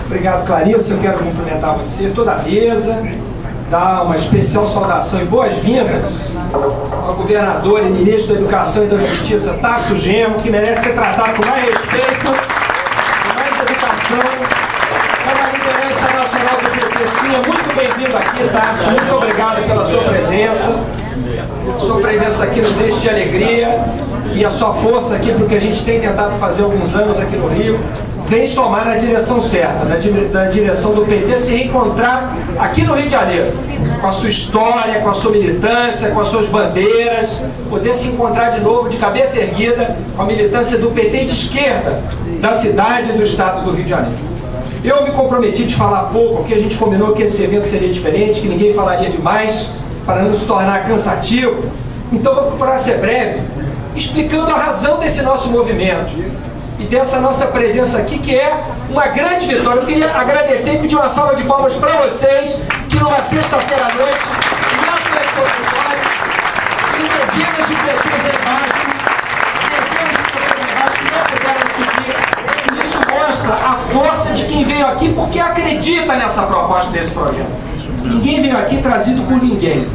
Obrigado, Clarissa. Eu quero cumprimentar você, toda a mesa, dar uma especial saudação e boas-vindas ao governador e ministro da Educação e da Justiça, Tarso Genro, que merece ser tratado com mais respeito, com mais educação. É uma liderança nacional do PT. Sim, é muito bem-vindo aqui, Tarso. Muito obrigado pela sua presença. Sua presença aqui nos enche de alegria e a sua força aqui, porque a gente tem tentado fazer alguns anos aqui no Rio, vem somar na direção certa, na direção do PT se reencontrar aqui no Rio de Janeiro, com a sua história, com a sua militância, com as suas bandeiras, poder se encontrar de novo de cabeça erguida com a militância do PT de esquerda da cidade e do estado do Rio de Janeiro. Eu me comprometi de falar pouco, porque a gente combinou que esse evento seria diferente, que ninguém falaria demais, para não se tornar cansativo. Então vou procurar ser breve, explicando a razão desse nosso movimento e dessa nossa presença aqui, que é uma grande vitória. Eu queria agradecer e pedir uma salva de palmas para vocês, que numa sexta-feira à noite, lá para esse auditório, tem dezenas de pessoas lá embaixo, que não puderam subir. Isso mostra a força de quem veio aqui porque acredita nessa proposta desse projeto. Ninguém veio aqui trazido por ninguém.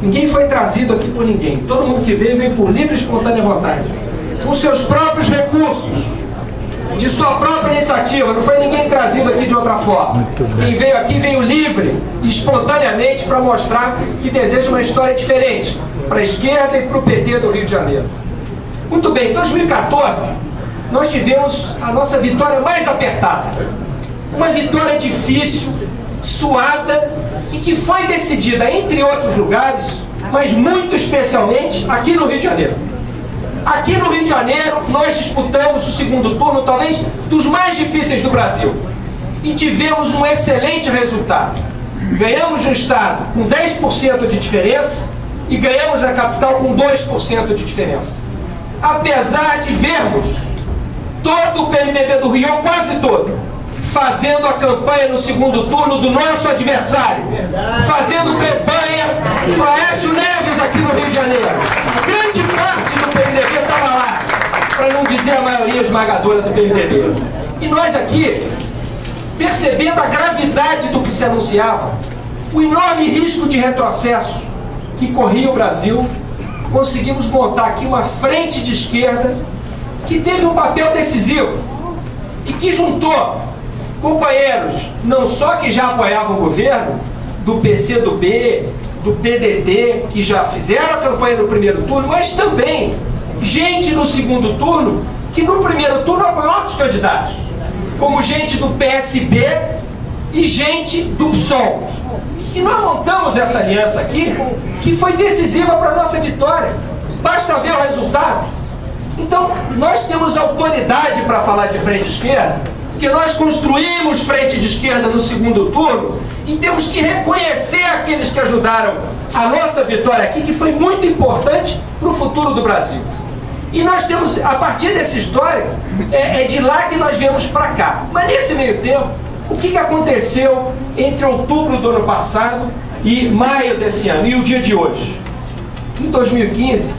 Ninguém foi trazido aqui por ninguém. Todo mundo que veio por livre e espontânea vontade, com seus próprios recursos, de sua própria iniciativa. Não foi ninguém trazido aqui de outra forma. Quem veio aqui veio livre e espontaneamente para mostrar que deseja uma história diferente para a esquerda e para o PT do Rio de Janeiro. Muito bem, em 2014 nós tivemos a nossa vitória mais apertada. Uma vitória difícil, suada, e que foi decidida, entre outros lugares, mas muito especialmente aqui no Rio de Janeiro. Aqui no Rio de Janeiro, nós disputamos o segundo turno, talvez dos mais difíceis do Brasil, e tivemos um excelente resultado. Ganhamos no estado com 10% de diferença e ganhamos na capital com 2% de diferença. Apesar de vermos todo o PMDB do Rio, ou quase todo, fazendo a campanha no segundo turno do nosso adversário, fazendo campanha para Aécio Neves aqui no Rio de Janeiro. Grande parte do PMDB estava lá, para não dizer a maioria esmagadora do PMDB. E nós aqui, percebendo a gravidade do que se anunciava, o enorme risco de retrocesso que corria o Brasil, conseguimos montar aqui uma frente de esquerda que teve um papel decisivo e que juntou companheiros não só que já apoiavam o governo, do PCdoB, do PDT, que já fizeram a campanha no primeiro turno, mas também gente no segundo turno que no primeiro turno apoiou outros candidatos, como gente do PSB e gente do PSOL. E nós montamos essa aliança aqui, que foi decisiva para a nossa vitória. Basta ver o resultado. Então, nós temos autoridade para falar de frente esquerda, porque nós construímos frente de esquerda no segundo turno e temos que reconhecer aqueles que ajudaram a nossa vitória aqui, que foi muito importante para o futuro do Brasil. E nós temos, a partir dessa história, é de lá que nós viemos para cá. Mas nesse meio tempo, o que aconteceu entre outubro do ano passado e maio desse ano, e o dia de hoje? Em 2015,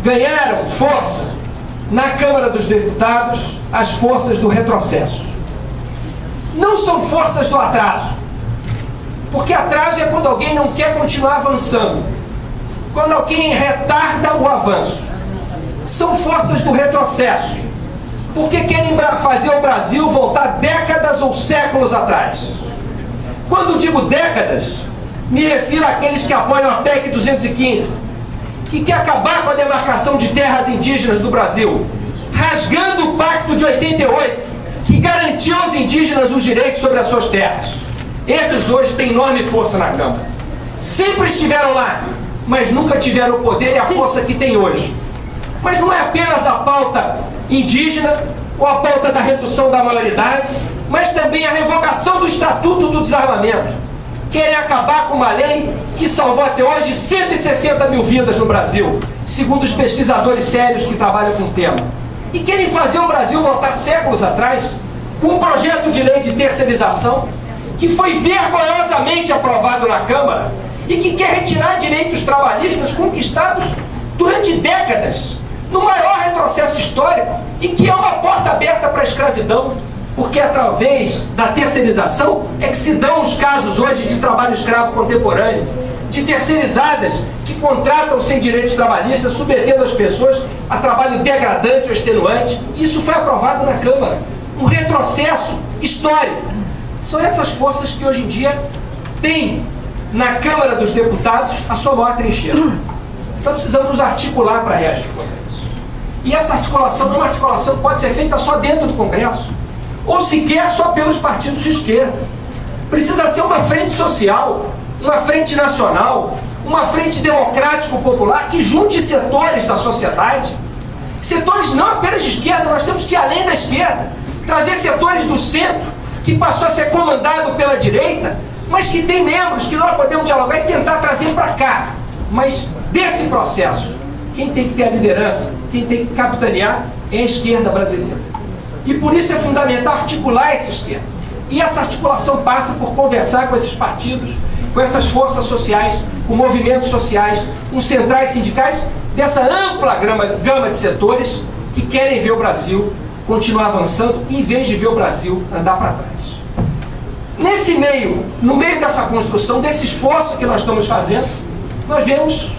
ganharam força na Câmara dos Deputados as forças do retrocesso. Não são forças do atraso, porque atraso é quando alguém não quer continuar avançando, quando alguém retarda o avanço. São forças do retrocesso, porque querem fazer o Brasil voltar décadas ou séculos atrás. Quando digo décadas, me refiro àqueles que apoiam a PEC 215, que quer acabar com a demarcação de terras indígenas do Brasil, rasgando o Pacto de 88, que garantiu aos indígenas os direitos sobre as suas terras. Esses hoje têm enorme força na Câmara. Sempre estiveram lá, mas nunca tiveram o poder e a força que tem hoje. Mas não é apenas a pauta indígena ou a pauta da redução da maioridade, mas também a revogação do Estatuto do Desarmamento. Querem acabar com uma lei que salvou até hoje 160 mil vidas no Brasil, segundo os pesquisadores sérios que trabalham com o tema. E querem fazer o Brasil voltar séculos atrás, com um projeto de lei de terceirização, que foi vergonhosamente aprovado na Câmara, e que quer retirar direitos trabalhistas conquistados durante décadas no maior retrocesso histórico, e que é uma porta aberta para a escravidão, porque através da terceirização é que se dão os casos hoje de trabalho escravo contemporâneo, de terceirizadas que contratam sem direitos trabalhistas, submetendo as pessoas a trabalho degradante ou extenuante. Isso foi aprovado na Câmara. Um retrocesso histórico. São essas forças que hoje em dia têm na Câmara dos Deputados a sua maior trincheira. Então precisamos nos articular para reagir contra isso. E essa articulação não é uma articulação que pode ser feita só dentro do Congresso, ou sequer só pelos partidos de esquerda. Precisa ser uma frente social, uma frente nacional, uma frente democrático-popular que junte setores da sociedade, setores não apenas de esquerda. Nós temos que ir além da esquerda, trazer setores do centro, que passou a ser comandado pela direita, mas que tem membros que nós podemos dialogar e tentar trazer para cá. Mas desse processo, quem tem que ter a liderança, quem tem que capitanear é a esquerda brasileira. E por isso é fundamental articular essa esquerda. E essa articulação passa por conversar com esses partidos, com essas forças sociais, com movimentos sociais, com centrais sindicais, dessa ampla gama de setores que querem ver o Brasil continuar avançando, em vez de ver o Brasil andar para trás. Nesse meio, no meio dessa construção, desse esforço que nós estamos fazendo, nós vemos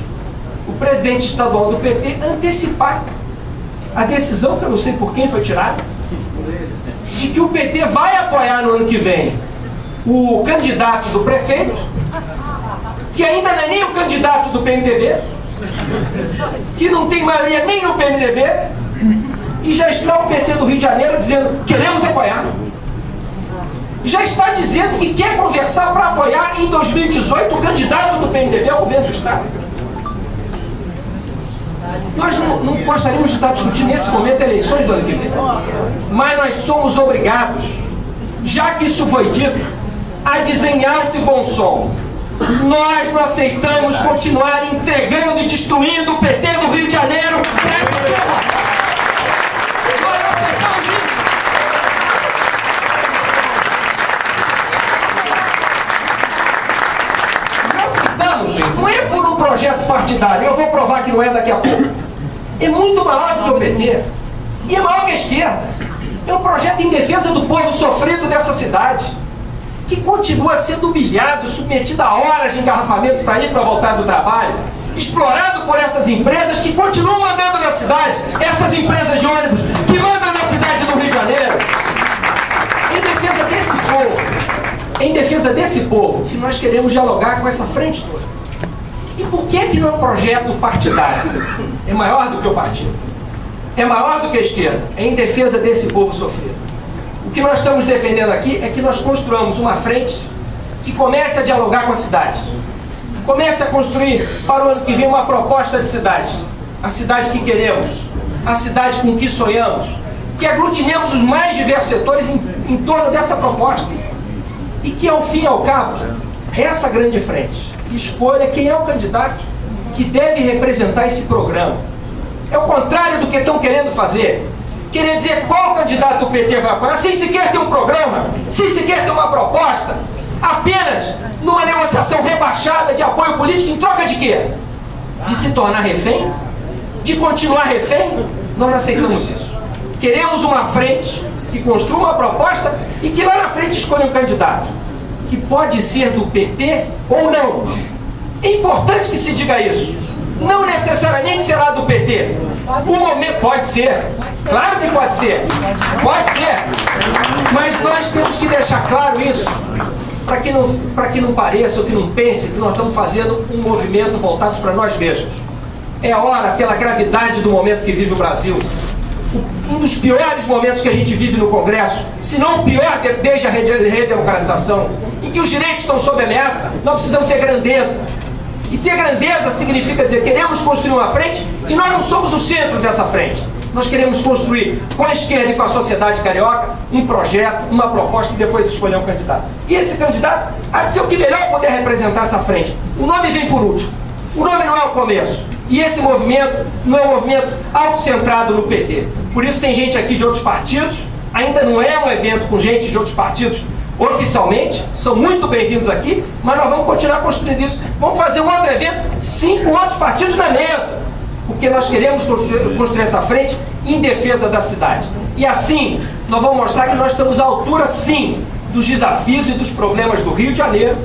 o presidente estadual do PT antecipar a decisão, que eu não sei por quem foi tirada, de que o PT vai apoiar no ano que vem o candidato do prefeito, que ainda não é nem o candidato do PMDB, que não tem maioria nem no PMDB, e já está o PT do Rio de Janeiro dizendo: queremos apoiar. Já está dizendo que quer conversar para apoiar em 2018 o candidato do PMDB ao governo do Estado. Nós não gostaríamos de estar discutindo nesse momento eleições do ano que vem, mas nós somos obrigados, já que isso foi dito, a dizer em alto e bom som: nós não aceitamos continuar entregando e destruindo o PT do Rio de Janeiro. Não é por um projeto partidário, eu vou provar que não é daqui a pouco. É muito maior do que o PT, e é maior que a esquerda. É um projeto em defesa do povo sofrido dessa cidade, que continua sendo humilhado, submetido a horas de engarrafamento para ir para voltar do trabalho, explorado por essas empresas que continuam mandando na cidade, essas empresas de ônibus que mandam na cidade do Rio de Janeiro. Em defesa desse povo, em defesa desse povo, que nós queremos dialogar com essa frente toda. E por que não é um projeto partidário? É maior do que o partido, é maior do que a esquerda, é em defesa desse povo sofrido. O que nós estamos defendendo aqui é que nós construamos uma frente que comece a dialogar com a cidade, comece a construir para o ano que vem uma proposta de cidade, a cidade que queremos, a cidade com que sonhamos, que aglutinemos os mais diversos setores em torno dessa proposta, e que ao fim e ao cabo, essa grande frente escolha quem é o candidato que deve representar esse programa. É o contrário do que estão querendo fazer. Querer dizer qual candidato o PT vai apoiar, sem sequer ter um programa, sem sequer ter uma proposta, apenas numa negociação rebaixada de apoio político, em troca de quê? De se tornar refém? De continuar refém? Nós não aceitamos isso. Queremos uma frente que construa uma proposta e que lá na frente escolha um candidato, que pode ser do PT ou não. É importante que se diga isso. Não necessariamente será do PT. O momento pode ser. Claro que pode ser. Pode ser. Mas nós temos que deixar claro isso, para que não pareça ou que não pense que nós estamos fazendo um movimento voltado para nós mesmos. É hora, pela gravidade do momento que vive o Brasil, um dos piores momentos que a gente vive no Congresso, se não o pior desde a redemocratização, em que os direitos estão sob ameaça, nós precisamos ter grandeza. E ter grandeza significa dizer: queremos construir uma frente, e nós não somos o centro dessa frente. Nós queremos construir com a esquerda e com a sociedade carioca um projeto, uma proposta, e depois escolher um candidato. E esse candidato há de ser o que melhor puder representar essa frente. O nome vem por último. O nome não é o começo. E esse movimento não é um movimento autocentrado no PT. Por isso tem gente aqui de outros partidos. Ainda não é um evento com gente de outros partidos oficialmente. São muito bem-vindos aqui, mas nós vamos continuar construindo isso. Vamos fazer um outro evento, 5 outros partidos na mesa. porque nós queremos construir essa frente em defesa da cidade. E assim, nós vamos mostrar que nós estamos à altura, sim, dos desafios e dos problemas do Rio de Janeiro,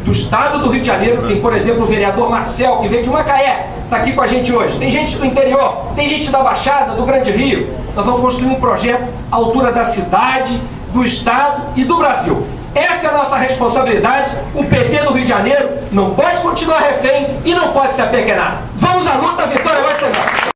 do estado do Rio de Janeiro. Tem, por exemplo, o vereador Marcel, que veio de Macaé, está aqui com a gente hoje. Tem gente do interior, tem gente da Baixada, do Grande Rio. Nós vamos construir um projeto à altura da cidade, do estado e do Brasil. Essa é a nossa responsabilidade. O PT do Rio de Janeiro não pode continuar refém e não pode se apequenar. Vamos à luta, a vitória vai ser nossa.